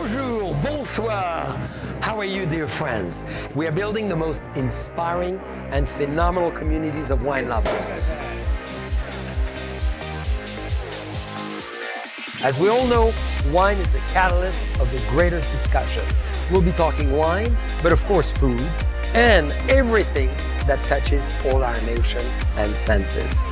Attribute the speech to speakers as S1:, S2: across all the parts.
S1: Bonjour, bonsoir. How are you, dear friends? We are building the most inspiring and phenomenal communities of wine lovers. As we all know, wine is the catalyst of the greatest discussion. We'll be talking wine, but of course food, and everything that touches all our emotion and senses.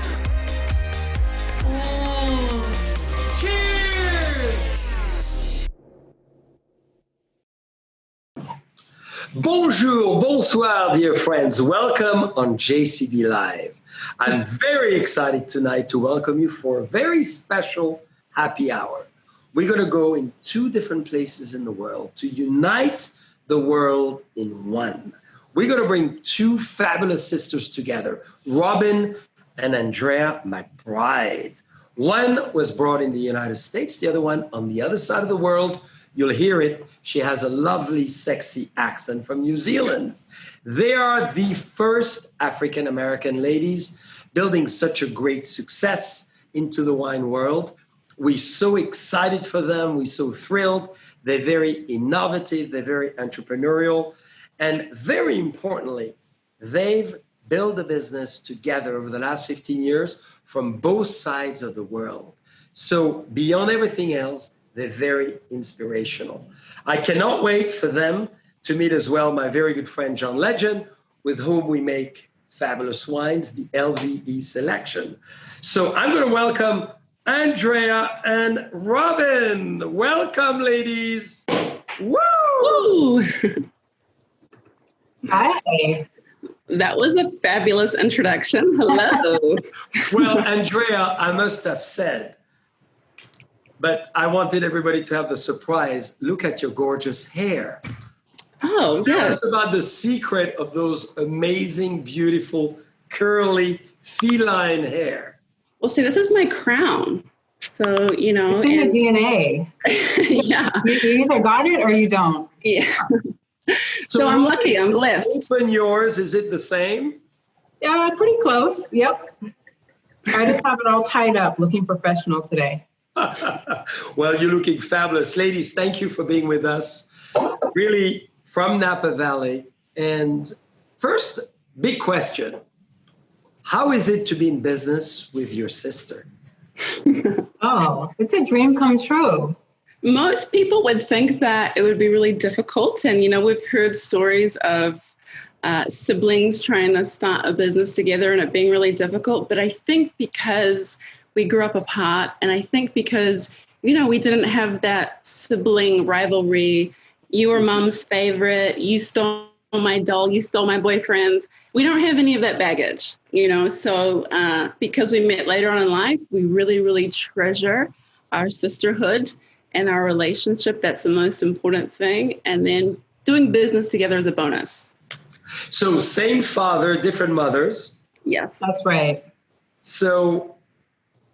S1: Bonjour, bonsoir, dear friends. Welcome on JCB Live. I'm very excited tonight to welcome you for a very special happy hour. We're going to go in two different places in the world to unite the world in one. We're going to bring two fabulous sisters together, Robin and Andrea McBride. One was brought in the United States, the other one on the other side of the world. You'll hear it. She has a lovely, sexy accent from New Zealand. They are the first African-American ladies building such a great success into the wine world. We're so excited for them. We're so thrilled. They're very innovative. They're very entrepreneurial. And very importantly, they've built a business together over the last 15 years from both sides of the world. So beyond everything else, they're very inspirational. I cannot wait for them to meet as well my very good friend, John Legend, with whom we make fabulous wines, the LVE selection. So I'm going to welcome Andrea and Robin. Welcome, ladies. Woo!
S2: Ooh.
S3: Hi.
S2: That was a fabulous introduction. Hello.
S1: Well, Andrea, I must have said, but I wanted everybody to have the surprise. Look at your gorgeous hair.
S2: Oh,
S1: Tell
S2: yes.
S1: us about the secret of those amazing, beautiful, curly, feline hair.
S2: Well, see, this is my crown. So, you know.
S3: It's in the DNA.
S2: Yeah.
S3: You either got it or you don't.
S2: Yeah. So I'm lucky. I'm blessed.
S1: Open yours. Is it the same?
S3: Yeah, pretty close. Yep. I just have it all tied up, looking professional today.
S1: Well, you're looking fabulous. Ladies, thank you for being with us. Really, from Napa Valley. And first, big question. How is it to be in business with your sister?
S3: Oh, it's a dream come true.
S2: Most people would think that it would be really difficult. And, you know, we've heard stories of siblings trying to start a business together and it being really difficult. But I think because we grew up apart, and I think because, you know, we didn't have that sibling rivalry. You were mom's favorite. You stole my doll. You stole my boyfriend. We don't have any of that baggage, you know. So because we met later on in life, we really, really treasure our sisterhood and our relationship. That's the most important thing. And then doing business together is a bonus.
S1: So same father, different mothers.
S2: Yes.
S3: That's right.
S1: So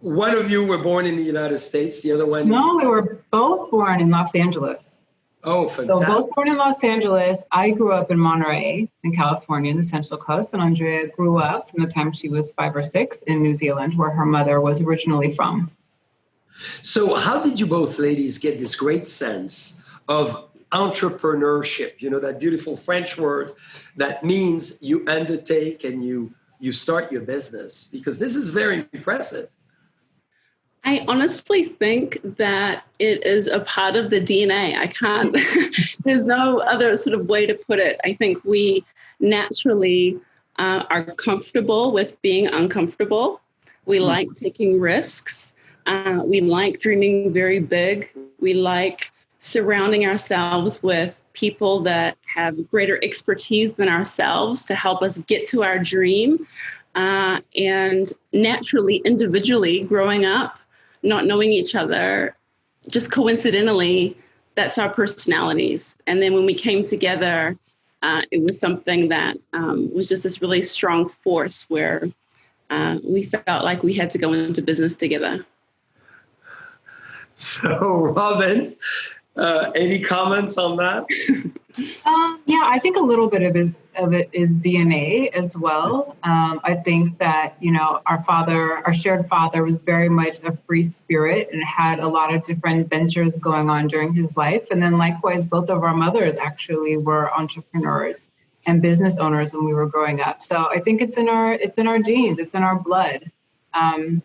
S1: one of you were born in the United States, the other one?
S3: No, we were both born in Los Angeles.
S1: Oh, fantastic.
S3: So both born in Los Angeles. I grew up in Monterey in California, in the Central Coast, and Andrea grew up from the time she was 5 or 6 in New Zealand, where her mother was originally from.
S1: So how did you both ladies get this great sense of entrepreneurship? You know, that beautiful French word that means you undertake and you start your business, because this is very impressive.
S2: I honestly think that it is a part of the DNA. I can't, there's no other sort of way to put it. I think we naturally are comfortable with being uncomfortable. We like taking risks. We like dreaming very big. We like surrounding ourselves with people that have greater expertise than ourselves to help us get to our dream. And naturally, individually, growing up, not knowing each other, just coincidentally, that's our personalities. And then when we came together, it was something that was just this really strong force where we felt like we had to go into business together.
S1: So, Robin, Any comments on that?
S3: Yeah, I think a little bit of it is DNA as well. I think that, our shared father was very much a free spirit and had a lot of different ventures going on during his life. And then likewise, both of our mothers actually were entrepreneurs and business owners when we were growing up. So I think it's in our genes, it's in our blood, and,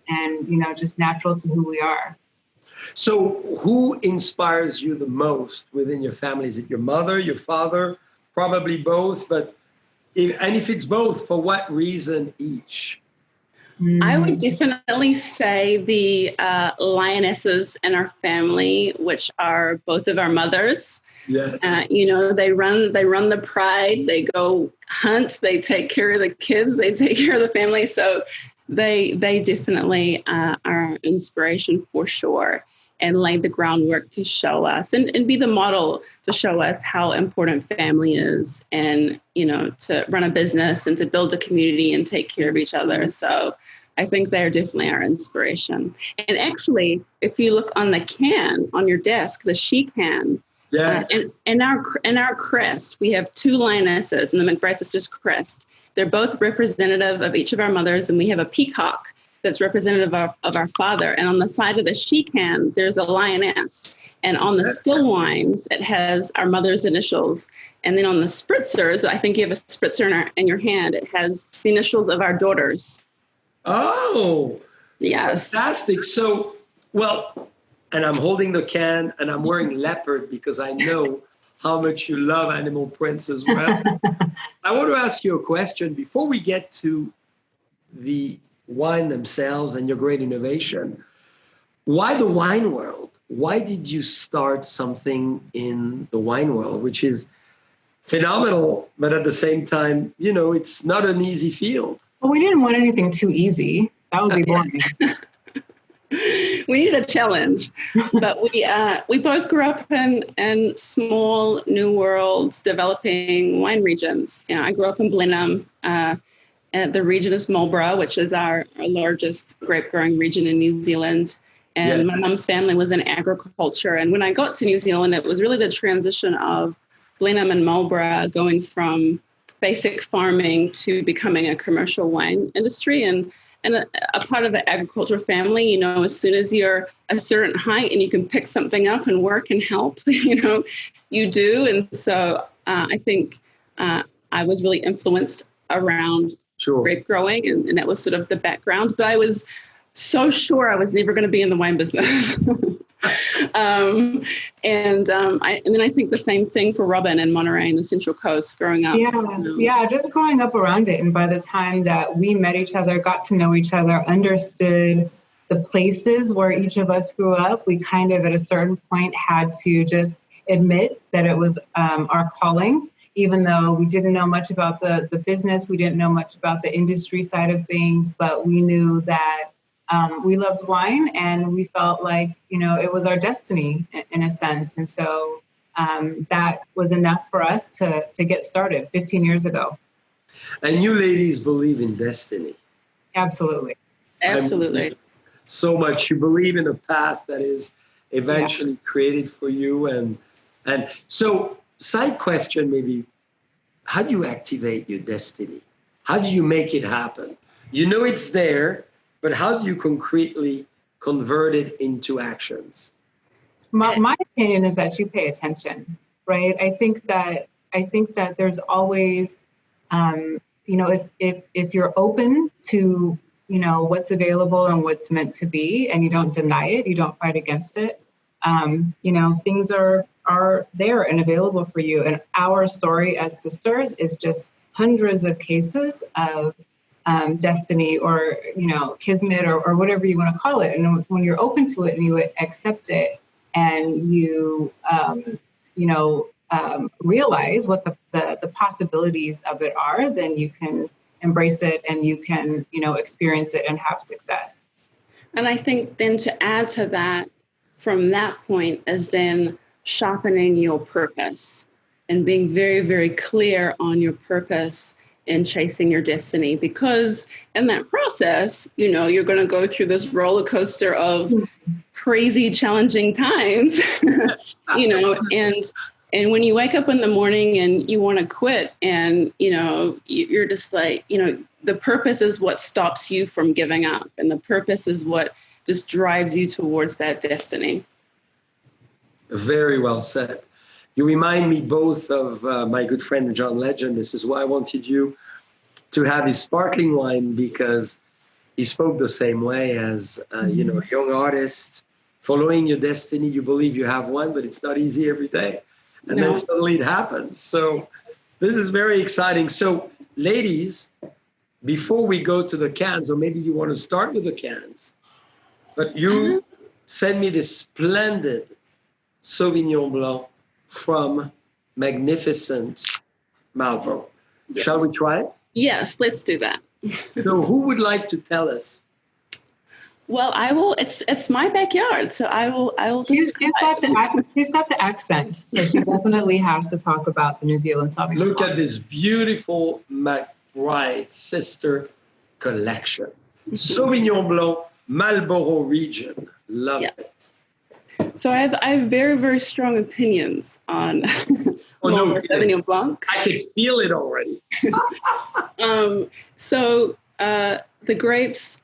S3: just natural to who we are.
S1: So who inspires you the most within your family? Is it your mother, your father? Probably both, but if it's both, for what reason each?
S2: I would definitely say the lionesses in our family, which are both of our mothers.
S1: Yes.
S2: They run the pride, they go hunt, they take care of the kids, they take care of the family. So they definitely are inspiration for sure, and laid the groundwork to show us and be the model to show us how important family is, and, to run a business and to build a community and take care of each other. So I think they're definitely our inspiration. And actually, if you look on the can on your desk, the she can,
S1: yes.
S2: And our crest, we have two lionesses and the McBride sisters crest. They're both representative of each of our mothers, and we have a peacock that's representative of our father. And on the side of the she can, there's a lioness. And on the still wines, it has our mother's initials. And then on the spritzers, I think you have a spritzer in your hand. It has the initials of our daughters.
S1: Oh,
S2: yes.
S1: Fantastic. So, and I'm holding the can and I'm wearing leopard because I know how much you love animal prints as well. I want to ask you a question before we get to the wine themselves and your great innovation. Why the wine world? Why did you start something in the wine world, which is phenomenal, but at the same time, it's not an easy field?
S3: Well, we didn't want anything too easy. That would be boring.
S2: We needed a challenge, but we both grew up in small New World developing wine regions. I grew up in Blenheim. And the region is Marlborough, which is our largest grape growing region in New Zealand. And my mom's family was in agriculture. And when I got to New Zealand, it was really the transition of Blenheim and Marlborough going from basic farming to becoming a commercial wine industry. And a part of the agricultural family, as soon as you're a certain height and you can pick something up and work and help, you do. And so I think I was really influenced around grape growing, and that was sort of the background. But I was so sure I was never going to be in the wine business. And then I think the same thing for Robin and Monterey and the Central Coast growing up.
S3: Yeah, just growing up around it. And by the time that we met each other, got to know each other, understood the places where each of us grew up, we kind of at a certain point had to just admit that it was our calling. Even though we didn't know much about the business, we didn't know much about the industry side of things, but we knew that we loved wine, and we felt like, it was our destiny in a sense. And so that was enough for us to get started 15 years ago.
S1: And you ladies believe in destiny.
S3: Absolutely.
S2: Absolutely.
S1: So much. You believe in a path that is eventually created for you. And so, side question maybe, how do you activate your destiny? How do you make it happen? It's there, but how do you concretely convert it into actions?
S3: My opinion is that you pay attention, right? I think that there's always, if you're open to, what's available and what's meant to be, and you don't deny it, you don't fight against it, things are there and available for you. And our story as sisters is just hundreds of cases of destiny or, kismet or whatever you want to call it. And when you're open to it and you accept it and you, realize what the possibilities of it are, then you can embrace it and you can, experience it and have success.
S2: And I think then to add to that, from that point is then sharpening your purpose and being very, very clear on your purpose in chasing your destiny, because in that process, you're going to go through this roller coaster of crazy, challenging times, and when you wake up in the morning and you want to quit, and, you're just like, the purpose is what stops you from giving up. And the purpose is what just drives you towards that destiny.
S1: Very well said. You remind me both of my good friend, John Legend. This is why I wanted you to have his sparkling wine, because he spoke the same way as, young artist, following your destiny. You believe you have one, but it's not easy every day. And then suddenly it happens. So this is very exciting. So ladies, before we go to the cans, or maybe you want to start with the cans, but you send me this splendid Sauvignon Blanc from magnificent Marlborough. Yes. Shall we try it?
S2: Yes, let's do that.
S1: So who would like to tell us?
S2: Well, I will. It's my backyard, so I will.
S3: She's got the accent, so she definitely has to talk about the New Zealand Sauvignon Blanc.
S1: Look at this beautiful McBride sister collection. Sauvignon Blanc, Marlborough region. Love it.
S2: So I have very, very strong opinions on Sauvignon Blanc.
S1: I can feel it already.
S2: The grapes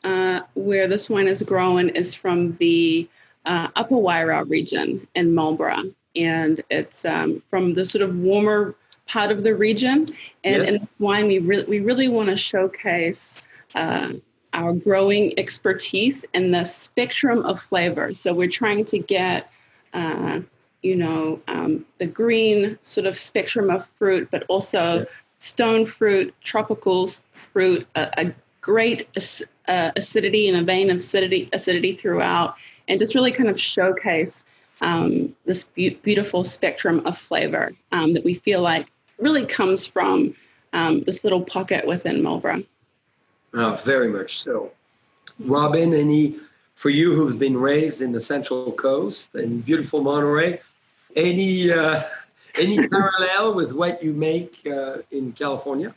S2: where this wine is grown is from the Upper Wairau region in Marlborough. And it's from the sort of warmer part of the region. And in this wine, we really want to showcase our growing expertise in the spectrum of flavor. So we're trying to get, the green sort of spectrum of fruit, but also stone fruit, tropical fruit, a great acidity and a vein of acidity throughout, and just really kind of showcase this beautiful spectrum of flavor that we feel like really comes from this little pocket within Marlborough.
S1: Oh, very much so. Robin, for you who's been raised in the Central Coast in beautiful Monterey, any parallel with what you make in California?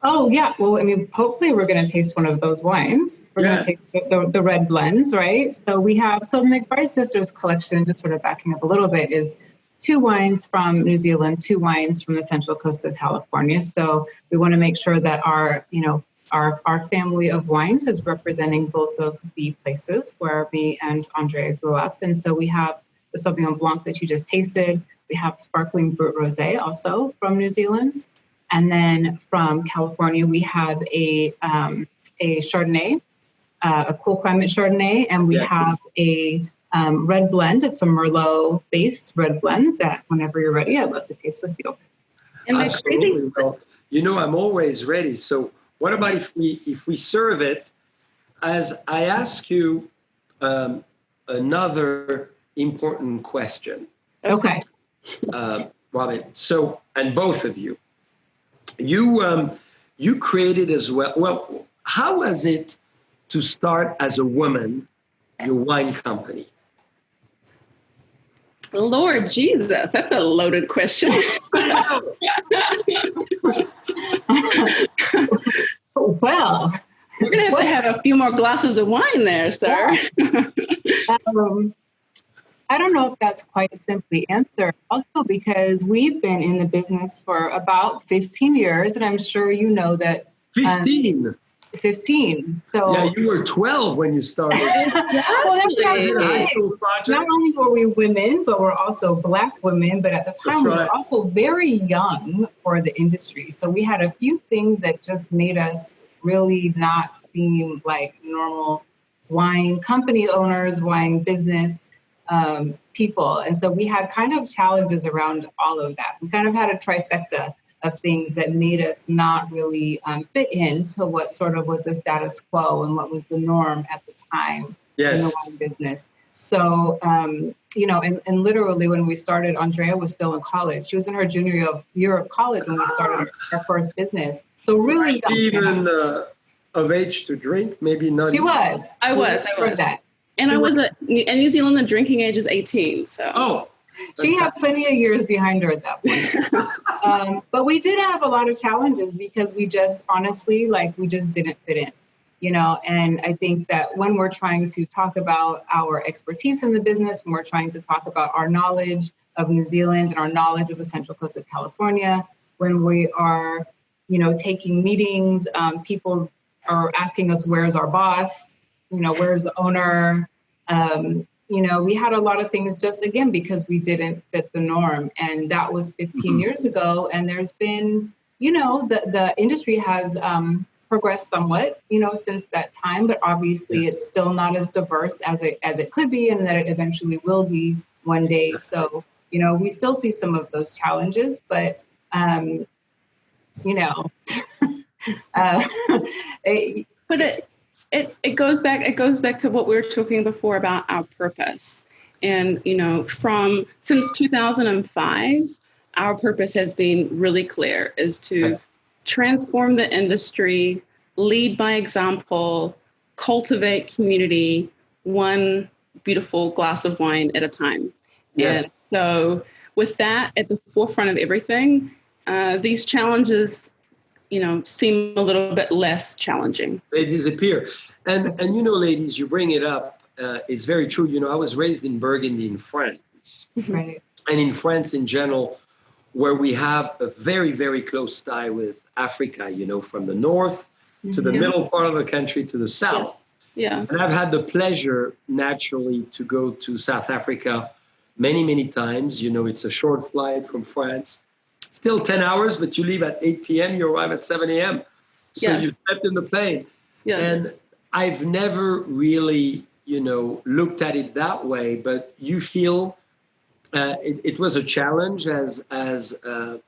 S3: Oh, yeah. Well, hopefully we're going to taste one of those wines. We're going to taste the red blends, right? So the McBride Sisters collection, just sort of backing up a little bit, is 2 wines from New Zealand, 2 wines from the Central Coast of California. So we want to make sure that our family of wines is representing both of the places where me and Andrea grew up. And so we have the Sauvignon Blanc that you just tasted. We have Sparkling Brut Rosé also from New Zealand. And then from California, we have a Chardonnay, a cool climate Chardonnay, and we have a red blend. It's a Merlot-based red blend that whenever you're ready, I'd love to taste with you.
S2: And
S1: absolutely. Well, I'm always ready. So what about if we serve it as I ask you another important question?
S3: Okay.
S1: Robin, so, and both of you, you created as well. Well, how was it to start as a woman, your wine company?
S2: Lord Jesus, that's a loaded question.
S3: Well,
S2: we're going to have a few more glasses of wine there, sir.
S3: I don't know if that's quite simply answered. Also, because we've been in the business for about 15 years, and I'm sure you know that.
S1: 15?
S3: 15. So
S1: yeah, you were 12 when you started.
S3: Well, that's not only were we women, but we're also Black women. But at the time, we were also very young for the industry. So we had a few things that just made us really not seem like normal wine company owners, wine business people. And so we had kind of challenges around all of that. We kind of had a trifecta of things that made us not really fit into what sort of was the status quo and what was the norm at the time in the wine business. So, and literally when we started, Andrea was still in college. She was in her junior year of college when we started our first business. So really
S1: even of age to drink, maybe not.
S3: She was.
S2: I was.
S3: That.
S2: And I was in New Zealand, the drinking age is 18. So.
S1: Oh,
S3: She had plenty of years behind her at that point. But we did have a lot of challenges because we just honestly, we just didn't fit in, and I think that when we're trying to talk about our expertise in the business, when we're trying to talk about our knowledge of New Zealand and our knowledge of the Central Coast of California, when we are, taking meetings, people are asking us, where's our boss? Where's the owner? We had a lot of things just, again, because we didn't fit the norm. And that was 15 years ago. And there's been, the industry has progressed somewhat, since that time. But obviously, it's still not as diverse as it could be, and that it eventually will be one day. So, we still see some of those challenges. But,
S2: But it goes back to what we were talking before about our purpose. And, since 2005, our purpose has been really clear, is to transform the industry, lead by example, cultivate community, one beautiful glass of wine at a time.
S1: Yes.
S2: And so with that at the forefront of everything, these challenges seem a little bit less challenging.
S1: They disappear. And ladies, you bring it up. It's very true. I was raised in Burgundy in France.
S3: Right.
S1: And in France in general, where we have a very, very close tie with Africa, from the north to the middle part of the country to the south.
S2: Yes.
S1: And I've had the pleasure, naturally, to go to South Africa many, many times. It's a short flight from France. Still 10 hours, but you leave at 8 p.m., you arrive at 7 a.m. So you stepped in the plane.
S2: Yes.
S1: And I've never really, looked at it that way, but you feel it was a challenge as a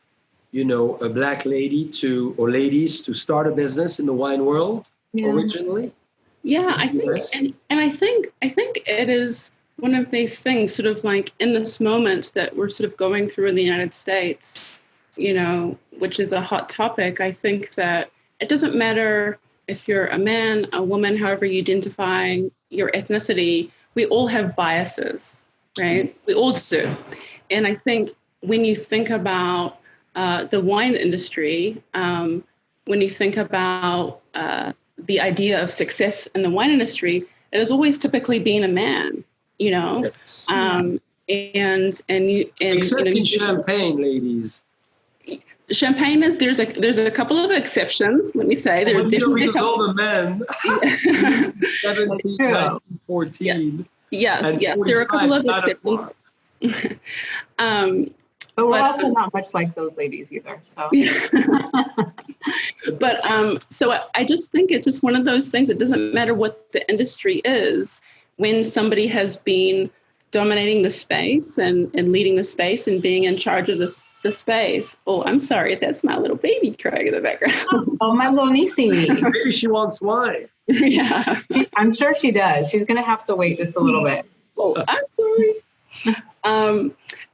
S1: Black lady or ladies to start a business in the wine world originally.
S2: Yeah, I think, and I think it is one of these things, sort of like in this moment that we're sort of going through in the United States, which is a hot topic. I think that it doesn't matter if you're a man, a woman, however you identify, your ethnicity, we all have biases, right? We all do. And I think when you think about the wine industry, when you think about the idea of success in the wine industry, it has always typically been a man,
S1: Yes.
S2: Except
S1: in Champagne, ladies.
S2: Champagne is there's a couple of exceptions. Let me say there are definitely
S1: all the men. 17, 19, 14.
S2: Yes, there are a couple of exceptions.
S3: But we're also not much like those ladies either. So,
S2: so I just think it's just one of those things. It doesn't matter what the industry is. When somebody has been dominating the space and leading the space and being in charge of the space. Oh, I'm sorry. That's my little baby crying in the background.
S3: Oh, my little niecey.
S1: Maybe she wants wine.
S2: Yeah.
S3: I'm sure she does. She's going to have to wait just a little bit.
S2: Oh, I'm sorry.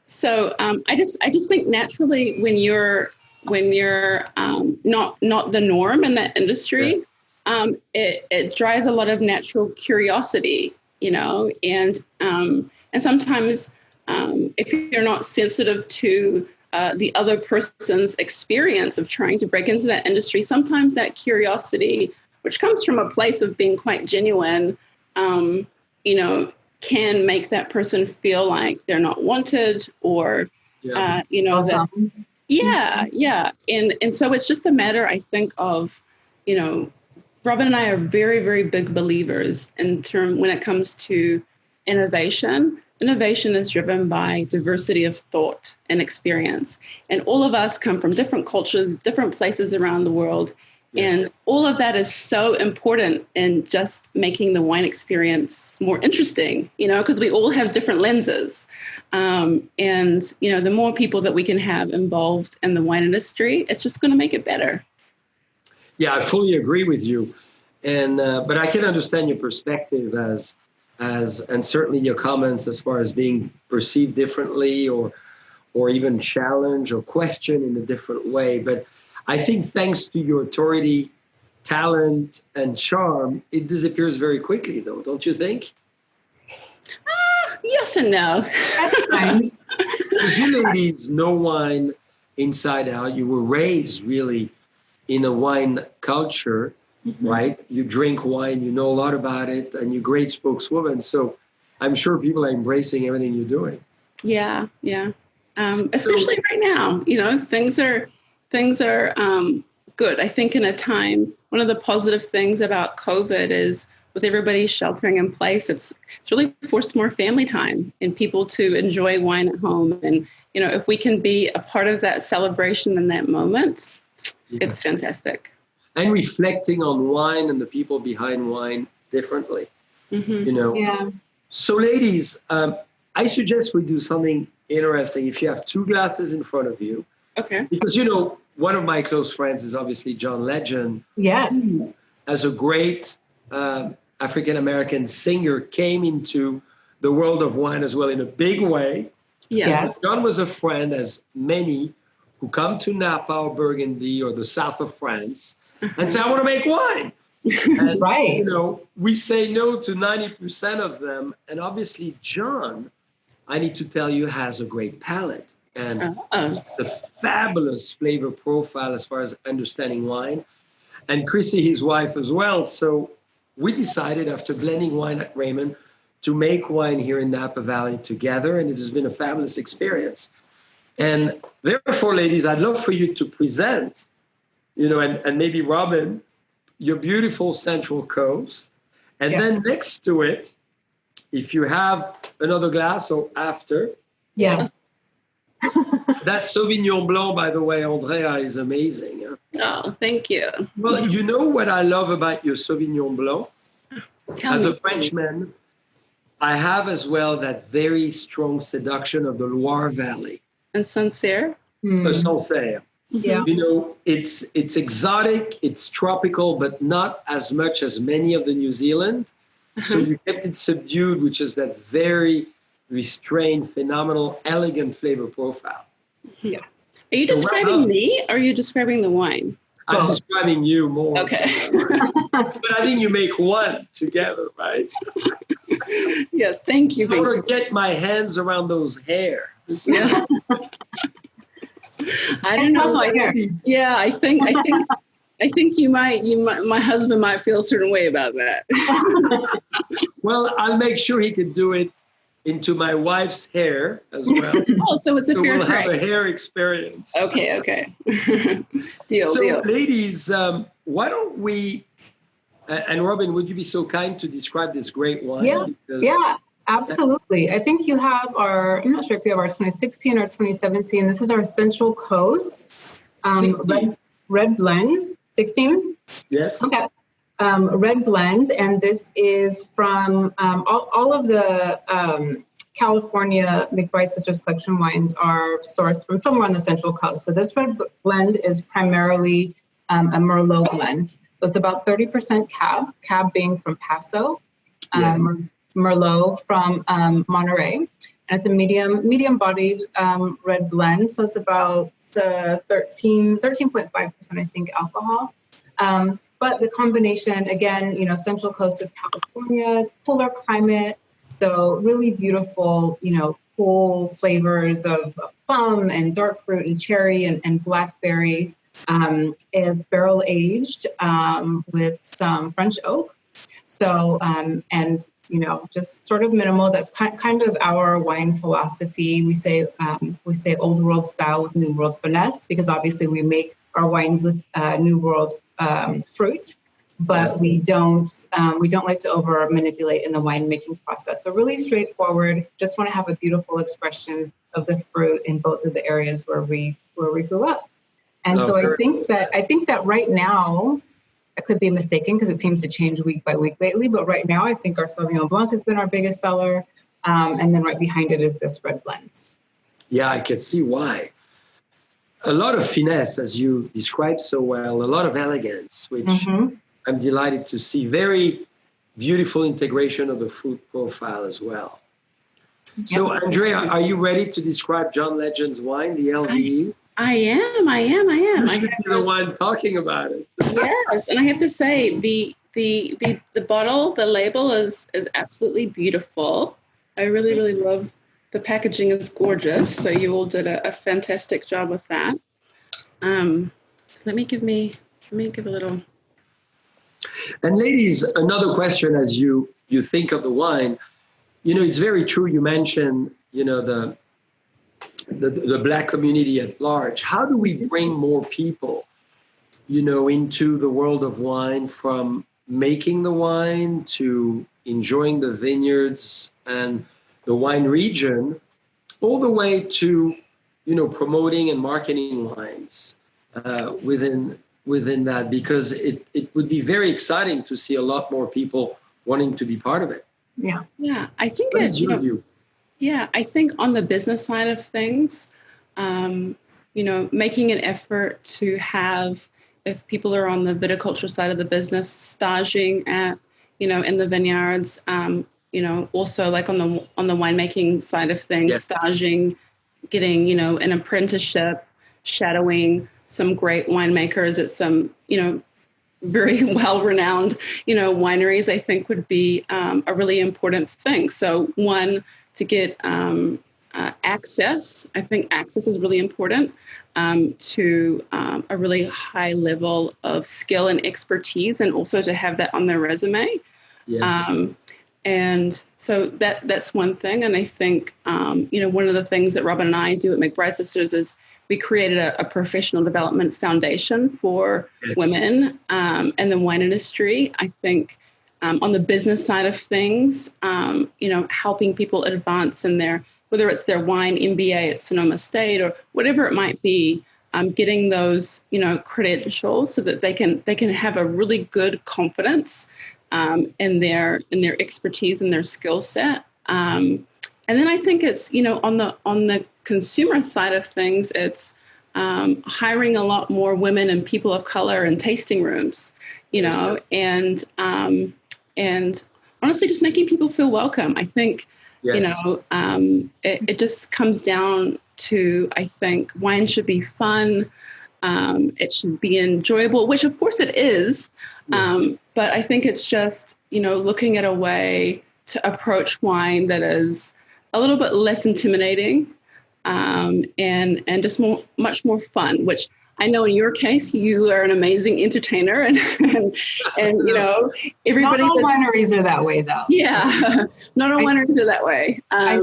S2: So I just think naturally when you're not the norm in that industry, it drives a lot of natural curiosity, and sometimes if you're not sensitive to the other person's experience of trying to break into that industry, sometimes that curiosity, which comes from a place of being quite genuine, can make that person feel like they're not wanted or, And so it's just a matter, I think, of, Robin and I are very, very big believers when it comes to innovation. Innovation is driven by diversity of thought and experience. And all of us come from different cultures, different places around the world. Yes. And all of that is so important in just making the wine experience more interesting, because we all have different lenses. The more people that we can have involved in the wine industry, it's just going to make it better.
S1: Yeah, I fully agree with you. And but I can understand your perspective and certainly your comments as far as being perceived differently or even challenged or questioned in a different way. But I think thanks to your authority, talent, and charm, it disappears very quickly, though, don't you think?
S2: Yes and no.
S3: At times.
S1: because you ladies know wine inside out. You were raised really in a wine culture, right? You drink wine, you know a lot about it, and you're a great spokeswoman. So I'm sure people are embracing everything you're doing.
S2: Yeah. Especially right now, things are good. I think in a time, one of the positive things about COVID is with everybody sheltering in place, it's really forced more family time and people to enjoy wine at home. And, if we can be a part of that celebration in that moment, it's fantastic.
S1: And reflecting on wine and the people behind wine differently,
S3: Yeah.
S1: So ladies, I suggest we do something interesting. If you have 2 glasses in front of you,
S2: Okay.
S1: because, one of my close friends is obviously John Legend.
S3: Yes.
S1: As a great African-American singer, came into the world of wine as well in a big way.
S3: Yes.
S1: John was a friend, as many who come to Napa or Burgundy or the south of France and say, I want to make wine. And,
S3: Right.
S1: we say no to 90% of them. And obviously, John, I need to tell you, has a great palate. And it's a fabulous flavor profile as far as understanding wine. And Chrissy, his wife, as well. So we decided, after blending wine at Raymond, to make wine here in Napa Valley together. And it has been a fabulous experience. And therefore, ladies, I'd love for you to present, and maybe Robin, your beautiful Central Coast. And then next to it, if you have another glass or after.
S3: Yeah.
S1: That Sauvignon Blanc, by the way, Andrea, is amazing.
S2: Oh, thank you.
S1: Well, you know what I love about your Sauvignon Blanc? As a
S2: Frenchman,
S1: Frenchman, I have as well that very strong seduction of the Loire Valley.
S2: And Sancerre.
S1: Sancerre.
S3: Yeah.
S1: It's exotic, it's tropical, but not as much as many of the New Zealand. So you kept it subdued, which is that very restrained, phenomenal, elegant flavor profile.
S3: Yes.
S2: Are you describing me or are you describing the wine?
S1: I'm describing you more.
S2: Okay.
S1: But I think you make one together, right?
S2: Yes, thank you.
S1: I want to get my hands around those hair.
S2: Yeah. I don't know.
S3: My hair.
S2: Yeah, I think you might, my husband might feel a certain way about that.
S1: Well, I'll make sure he can do it into my wife's hair as well.
S2: Oh, so it's a fair
S1: we'll have
S2: trade.
S1: a hair experience.
S2: Okay. Deal.
S1: Ladies, why don't we, and Robin, would you be so kind to describe this great wine?
S3: Yeah, absolutely. I think you have I'm not sure if you have our 2016 or 2017. This is our Central Coast red blends. 16?
S1: Yes.
S3: Okay. Red blend, and this is from all of the California McBride Sisters collection wines are sourced from somewhere on the Central Coast. So this red blend is primarily a Merlot blend. So it's about 30% Cab being from Paso, Merlot from Monterey, and it's a medium-bodied red blend. So it's about 13.5%, I think, alcohol. But the combination, again, Central Coast of California, cooler climate, so really beautiful, cool flavors of plum and dark fruit and cherry and blackberry, is barrel aged with some French oak. So, and just sort of minimal. That's kind of our wine philosophy. We say old world style with new world finesse, because obviously we make our wines with new world fruit, but we don't like to over manipulate in the winemaking process. So really straightforward. Just want to have a beautiful expression of the fruit in both of the areas where we grew up. And I think that right now, I could be mistaken because it seems to change week by week lately, but right now I think our Sauvignon Blanc has been our biggest seller, and then right behind it is this red blend.
S1: Yeah, I can see why. A lot of finesse, as you described so well, a lot of elegance, which I'm delighted to see. Very beautiful integration of the fruit profile as well. Yep. So, Andrea, are you ready to describe John Legend's wine, the LVE?
S2: I am.
S1: You should be the one talking about it.
S2: Yes, and I have to say the bottle, the label is absolutely beautiful. I really love the packaging is gorgeous. So you all did a fantastic job with that. So let me give a little.
S1: And ladies, another question as you think of the wine, it's very true. You mentioned, the Black community at large. How do we bring more people, into the world of wine, from making the wine to enjoying the vineyards and the wine region, all the way to, promoting and marketing wines within that, because it would be very exciting to see a lot more people wanting to be part of it.
S2: Yeah. I think
S1: what is your view?
S2: Yeah, I think on the business side of things, making an effort to have, if people are on the viticulture side of the business, staging at, in the vineyards, also like on the winemaking side of things,
S1: yes.
S2: staging, getting, an apprenticeship, shadowing some great winemakers at some, very well-renowned, wineries, I think would be a really important thing. So one, to get access. I think access is really important to a really high level of skill and expertise, and also to have that on their resume.
S1: Yes.
S2: And so that's one thing. And I think, one of the things that Robin and I do at McBride Sisters is we created a professional development foundation for
S1: yes.
S2: women and the wine industry. I think on the business side of things, helping people advance in whether it's their wine MBA at Sonoma State or whatever it might be, getting those, credentials so that they can have a really good confidence in their expertise and their skill set. And then I think it's, on the consumer side of things, it's hiring a lot more women and people of color in tasting rooms, and honestly, just making people feel welcome. I think,
S1: yes.
S2: it just comes down to, I think wine should be fun. It should be enjoyable, which of course it is.
S1: Yes.
S2: But I think it's just, looking at a way to approach wine that is a little bit less intimidating, and just much more fun, which I know in your case, you are an amazing entertainer, and everybody.
S3: Not all wineries are that way, though.
S2: Yeah, not all wineries are that way.
S3: I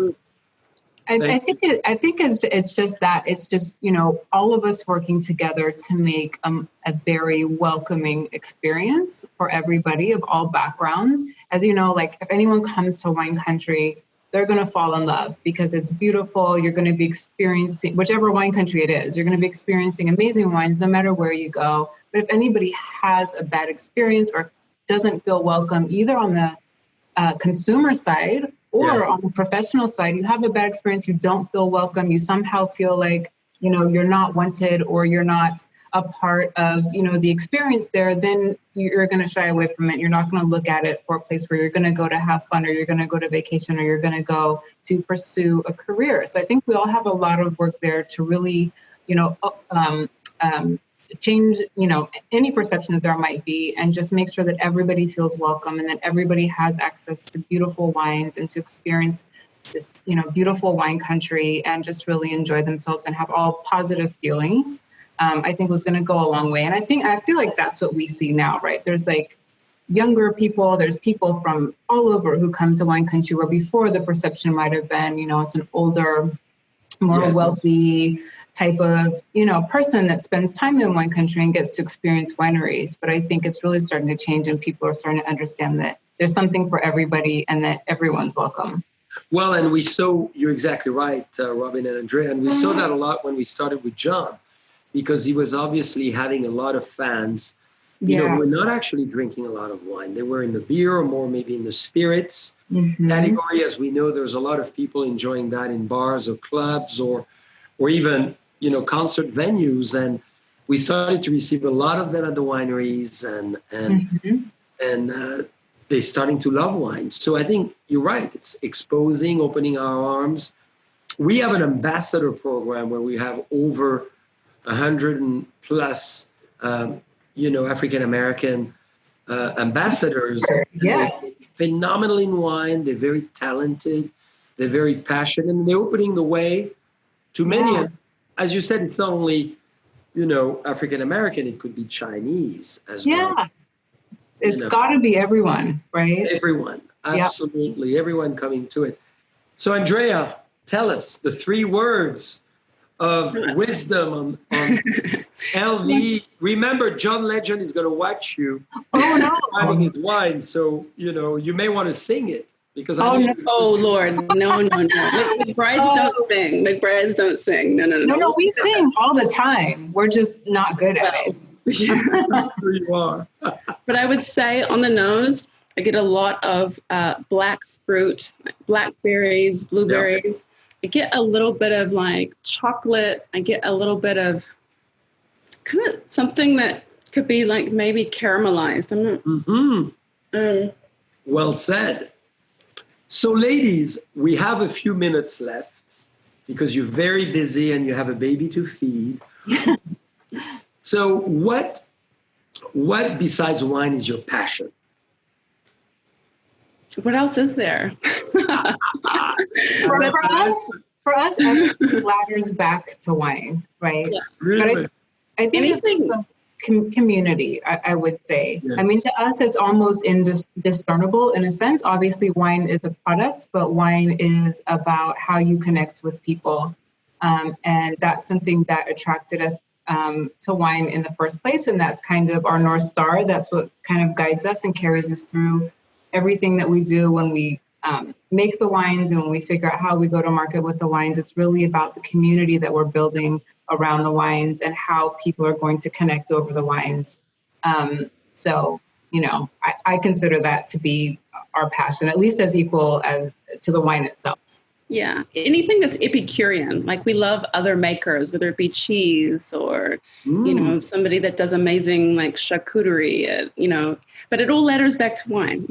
S3: think it's just that. It's just, all of us working together to make a very welcoming experience for everybody of all backgrounds. As you know, like if anyone comes to wine country, they're going to fall in love because it's beautiful. You're going to be experiencing, whichever wine country it is, you're going to be experiencing amazing wines no matter where you go. But if anybody has a bad experience or doesn't feel welcome, either on the consumer side or on the professional side, you have a bad experience, you don't feel welcome, you somehow feel like, you're not wanted or you're not a part of, the experience there, then you're going to shy away from it. You're not going to look at it for a place where you're going to go to have fun, or you're going to go to vacation, or you're going to go to pursue a career. So I think we all have a lot of work there to really, change, any perception that there might be, and just make sure that everybody feels welcome and that everybody has access to beautiful wines and to experience this, beautiful wine country and just really enjoy themselves and have all positive feelings. I think was going to go a long way. And I feel like that's what we see now, right? There's like younger people, there's people from all over who come to wine country, where before the perception might have been, it's an older, more wealthy type of, person that spends time in wine country and gets to experience wineries. But I think it's really starting to change, and people are starting to understand that there's something for everybody and that everyone's welcome.
S1: Well, and you're exactly right, Robin and Andrea, and we saw that a lot when we started with John, because he was obviously having a lot of fans, who were not actually drinking a lot of wine. They were in the beer or more maybe in the spirits category. As we know, there's a lot of people enjoying that in bars or clubs or even, concert venues. And we started to receive a lot of them at the wineries, and they're starting to love wine. So I think you're right. It's exposing, opening our arms. We have an ambassador program where we have over 100 and plus, African-American ambassadors.
S3: Yes.
S1: Phenomenal in wine. They're very talented. They're very passionate, and they're opening the way to many.
S3: Yeah.
S1: And as you said, it's not only, you know, African American, it could be Chinese as well.
S3: Yeah. It's got to be everyone, right?
S1: Everyone, absolutely, everyone coming to it. So, Andrea, tell us the 3 words of wisdom on LVE. Remember, John Legend is going to watch you.
S3: Oh, no.
S1: Having his wine, so, you know, you may want to sing it. Because
S2: oh Lord, no. McBrides don't sing. McBrides don't sing. No.
S3: We sing all the time. We're just not good at it.
S1: Sure you are.
S2: But I would say on the nose, I get a lot of black fruit, like blackberries, blueberries. Yeah. I get a little bit of like chocolate. I get a little bit of kind of something that could be like maybe caramelized. I'm not.
S1: Well said. So, ladies, we have a few minutes left because you're very busy and you have a baby to feed. So what besides wine is your passion?
S2: What else is there?
S3: for us, everything ladders back to wine, right? Yeah.
S1: Really?
S3: But I think it's community, I would say. Yes. I mean, to us, it's almost indiscernible in a sense. Obviously, wine is a product, but wine is about how you connect with people. And that's something that attracted us to wine in the first place. And that's kind of our North Star. That's what kind of guides us and carries us through everything that we do when we make the wines and when we figure out how we go to market with the wines. It's really about the community that we're building around the wines and how people are going to connect over the wines. So, you know, I consider that to be our passion, at least as equal as to the wine itself.
S2: Yeah. Anything that's Epicurean, like we love other makers, whether it be cheese or, you know, somebody that does amazing like charcuterie, you know, but it all ladders back to wine.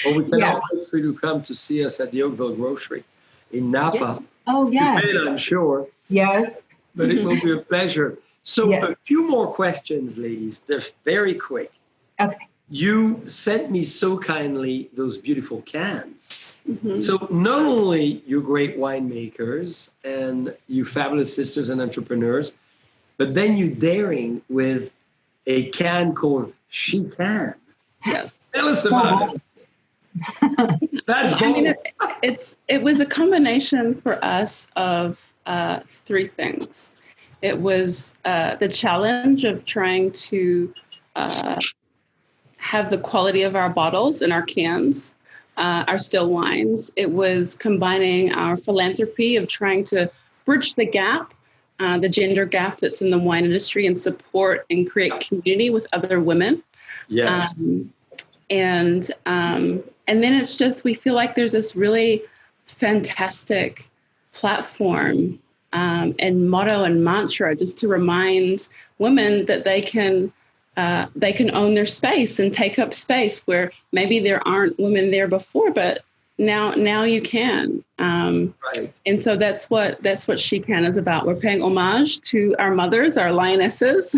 S1: Well, we cannot wait for you to come to see us at the Oakville Grocery in Napa.
S3: Yeah. Oh, yes.
S1: I'm sure.
S3: Yes.
S1: But it will be a pleasure. So a few more questions, ladies. They're very quick.
S3: Okay.
S1: You sent me so kindly those beautiful cans. So not only you great winemakers and you fabulous sisters and entrepreneurs, but then you daring with a can called She Can.
S2: Yeah.
S1: Tell us about it. That's bold.
S2: I mean, it was a combination for us of 3 things. It was the challenge of trying to have the quality of our bottles and our cans, our still wines. It was combining our philanthropy of trying to bridge the gap, the gender gap that's in the wine industry, and support and create community with other women.
S1: Yes.
S2: And then it's just, we feel like there's this really fantastic platform and motto and mantra just to remind women that they can own their space and take up space where maybe there aren't women there before, but now you can.
S1: Right.
S2: And so that's what She Can is about. We're paying homage to our mothers, our lionesses.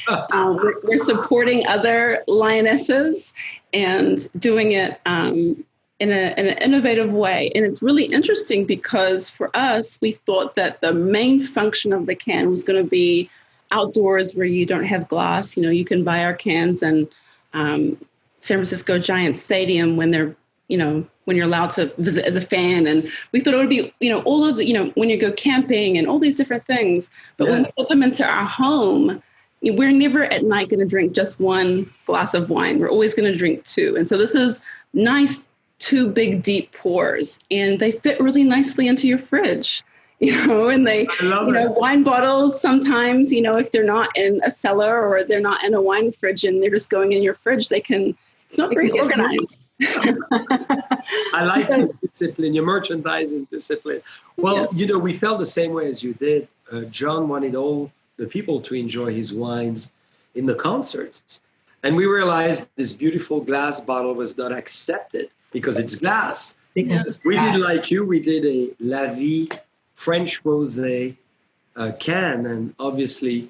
S2: We're supporting other lionesses and doing it in an innovative way. And it's really interesting because for us, we thought that the main function of the can was going to be outdoors where you don't have glass. You know, you can buy our cans in San Francisco Giants Stadium when they're, you know, when you're allowed to visit as a fan. And we thought it would be, you know, all of the, you know, when you go camping and all these different things. But when we put them into our home, we're never at night going to drink just one glass of wine. We're always going to drink 2. And so this is nice, 2 big, deep pours. And they fit really nicely into your fridge. You know, and they, wine bottles sometimes, you know, if they're not in a cellar or they're not in a wine fridge and they're just going in your fridge, it's not very organized.
S1: I like your discipline, your merchandising discipline. Well, you know, we felt the same way as you did. John wanted all the people to enjoy his wines in the concerts. And we realized this beautiful glass bottle was not accepted because it's glass. Because we did like you, we did a LVE French Rosé can, and obviously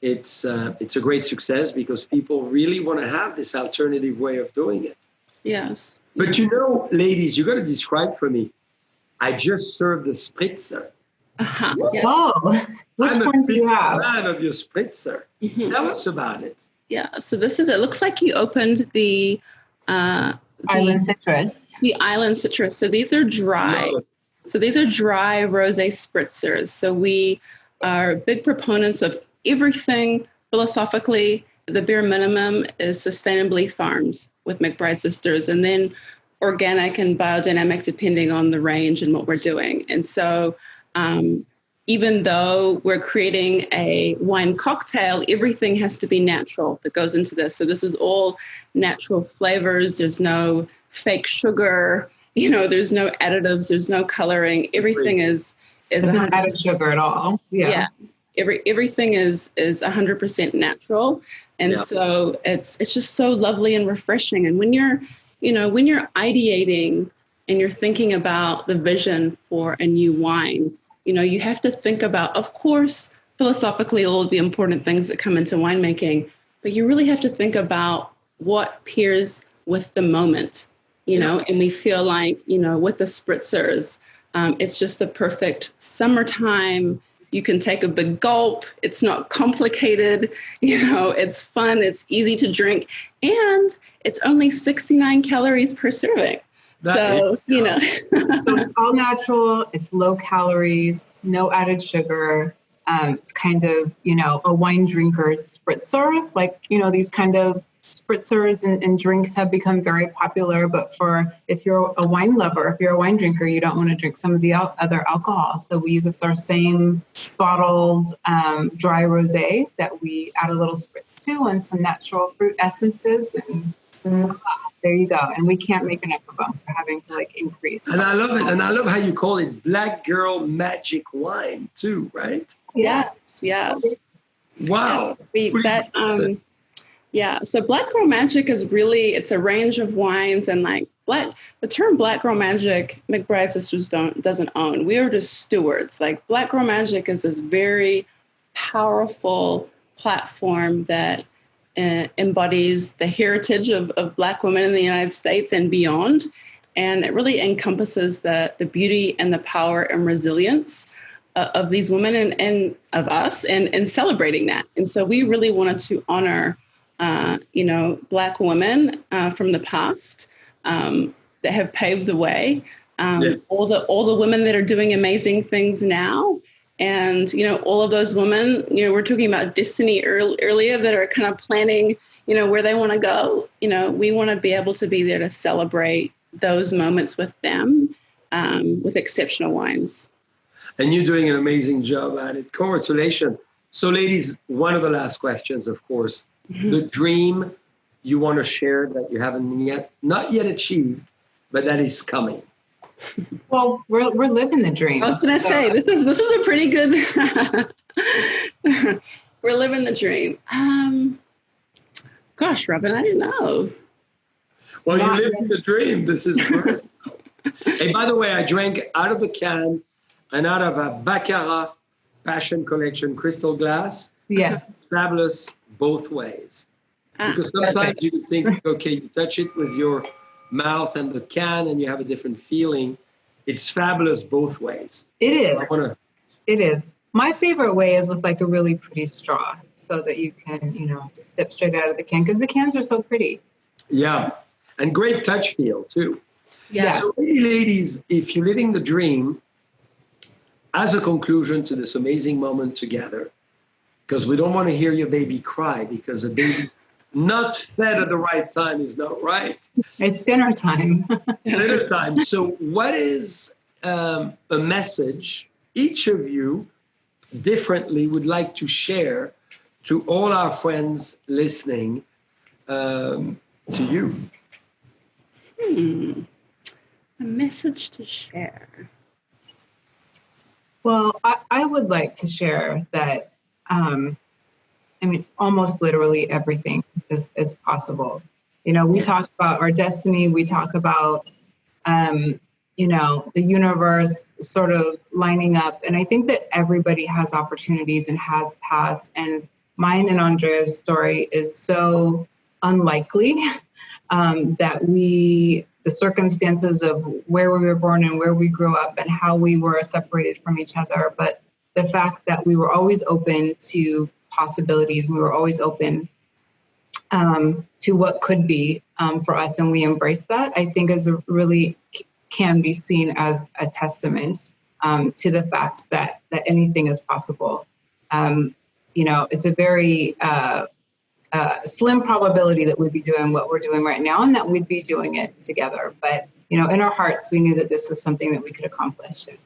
S1: it's a great success because people really want to have this alternative way of doing it.
S2: Yes.
S1: But you know, ladies, you got to describe for me I just served the Spritzer.
S2: Yeah.
S3: Oh, which ones do you have?
S1: I'm a fan of your Spritzer. Tell us about it.
S2: Yeah. So this is, it looks like you opened the
S3: Island Citrus.
S2: The Island Citrus. So these are dry. So these are dry rosé spritzers. So we are big proponents of everything philosophically. The bare minimum is sustainably farmed with McBride sisters, and then organic and biodynamic depending on the range and what we're doing. And so even though we're creating a wine cocktail, everything has to be natural that goes into this. So this is all natural flavors. There's no fake sugar. You know, there's no additives, there's no coloring. Everything is
S3: not added sugar at all. Yeah.
S2: Everything is 100% natural. And so it's just so lovely and refreshing. And when you're ideating and you're thinking about the vision for a new wine, you know, you have to think about, of course, philosophically, all of the important things that come into winemaking, but you really have to think about what pairs with the moment. You know, and we feel like, you know, with the spritzers, it's just the perfect summertime. You can take a big gulp. It's not complicated. You know, it's fun. It's easy to drink. And it's only 69 calories per serving. So
S3: it's all natural. It's low calories, no added sugar. It's kind of, you know, a wine drinker's spritzer. Like, you know, these kind of spritzers and drinks have become very popular, but if you're a wine lover, if you're a wine drinker, you don't want to drink some of the other alcohol. So we use our same bottled dry rosé that we add a little spritz to and some natural fruit essences, and there you go. And we can't make enough of them. We're having to increase.
S1: And I love it. And I love how you call it Black Girl Magic Wine too, right?
S2: Yes.
S1: Wow.
S2: So Black Girl Magic is really, it's a range of wines, and the term Black Girl Magic, McBride Sisters doesn't own. We are just stewards. Like, Black Girl Magic is this very powerful platform that embodies the heritage of Black women in the United States and beyond. And it really encompasses the beauty and the power and resilience of these women and of us, and celebrating that. And so we really wanted to honor Black women from the past that have paved the way. All the women that are doing amazing things now, and all of those women. We're talking about destiny earlier that are kind of planning, where they want to go. We want to be able to be there to celebrate those moments with them, with exceptional wines.
S1: And you're doing an amazing job at it. Congratulations. So, ladies, one of the last questions, of course. The dream you want to share that you haven't not yet achieved, but that is coming.
S3: Well, we're living the dream.
S2: I was going to say, this is a pretty good, we're living the dream. Gosh, Robin, I didn't know.
S1: Well, you're living the dream. This is great. Hey, by the way, I drank out of the can and out of a Baccarat Passion Collection crystal glass.
S3: Yes.
S1: Fabulous both ways. Because sometimes you think, okay, you touch it with your mouth and the can and you have a different feeling. It's fabulous both ways.
S3: It is. It is. My favorite way is with a really pretty straw, so that you can, just sip straight out of the can, because the cans are so pretty.
S1: Yeah. And great touch feel too.
S3: Yeah.
S1: So really, ladies, if you're living the dream, as a conclusion to this amazing moment together, because we don't want to hear your baby cry, because a baby not fed at the right time is not right.
S3: It's dinner time.
S1: Dinner time. So what is a message each of you differently would like to share to all our friends listening to you?
S2: A message to share.
S3: Well, I would like to share that, almost literally everything is possible. We talk about our destiny. We talk about, the universe sort of lining up. And I think that everybody has opportunities and has paths. And mine and Andrea's story is so unlikely that the circumstances of where we were born and where we grew up and how we were separated from each other, but the fact that we were always open to possibilities, and we were always open to what could be for us, and we embraced that, I think is really can be seen as a testament to the fact that anything is possible. It's a very slim probability that we'd be doing what we're doing right now and that we'd be doing it together. But, in our hearts, we knew that this was something that we could accomplish. And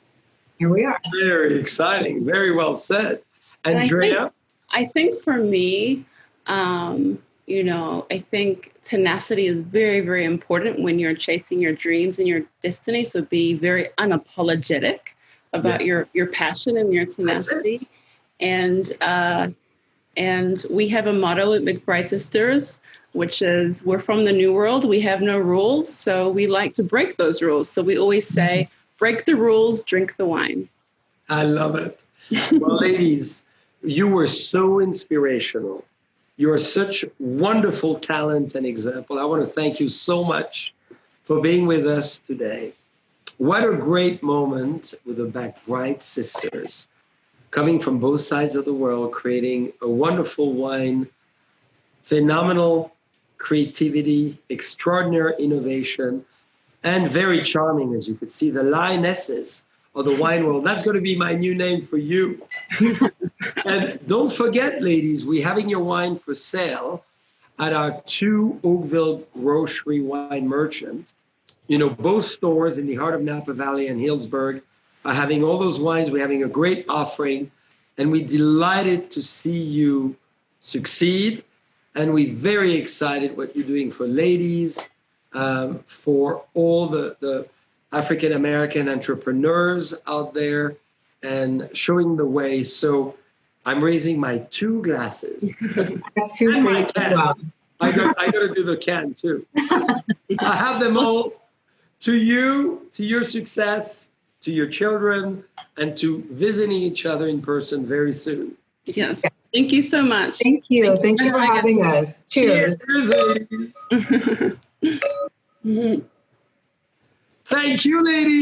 S3: here we are.
S1: Very exciting. Very well said. Andrea?
S2: I think for me, I think tenacity is very, very important when you're chasing your dreams and your destiny. So be very unapologetic about your passion and your tenacity. And we have a motto at McBride Sisters, which is, we're from the New World, we have no rules. So we like to break those rules. So we always say, break the rules, drink the wine.
S1: I love it. Well, ladies, you were so inspirational. You are such wonderful talent and example. I want to thank you so much for being with us today. What a great moment with the McBride sisters, coming from both sides of the world, creating a wonderful wine, phenomenal creativity, extraordinary innovation, and very charming, as you could see, the lionesses of the wine world. That's going to be my new name for you. And don't forget, ladies, we're having your wine for sale at our 2 Oakville grocery wine merchant. Both stores in the heart of Napa Valley and Hillsburg are having all those wines. We're having a great offering, and we're delighted to see you succeed. And we're very excited what you're doing for ladies, for all the African-American entrepreneurs out there, and showing the way. So I'm raising my 2 glasses.
S3: I have 2
S1: and my
S3: as
S1: can.
S3: well.
S1: I got to do the can too. I have them all to you, to your success, to your children, and to visiting each other in person very soon.
S2: Yes. Thank you so much.
S3: Thank you. Thank you for having us. Cheers.
S1: Cheers, ladies. Thank you, ladies.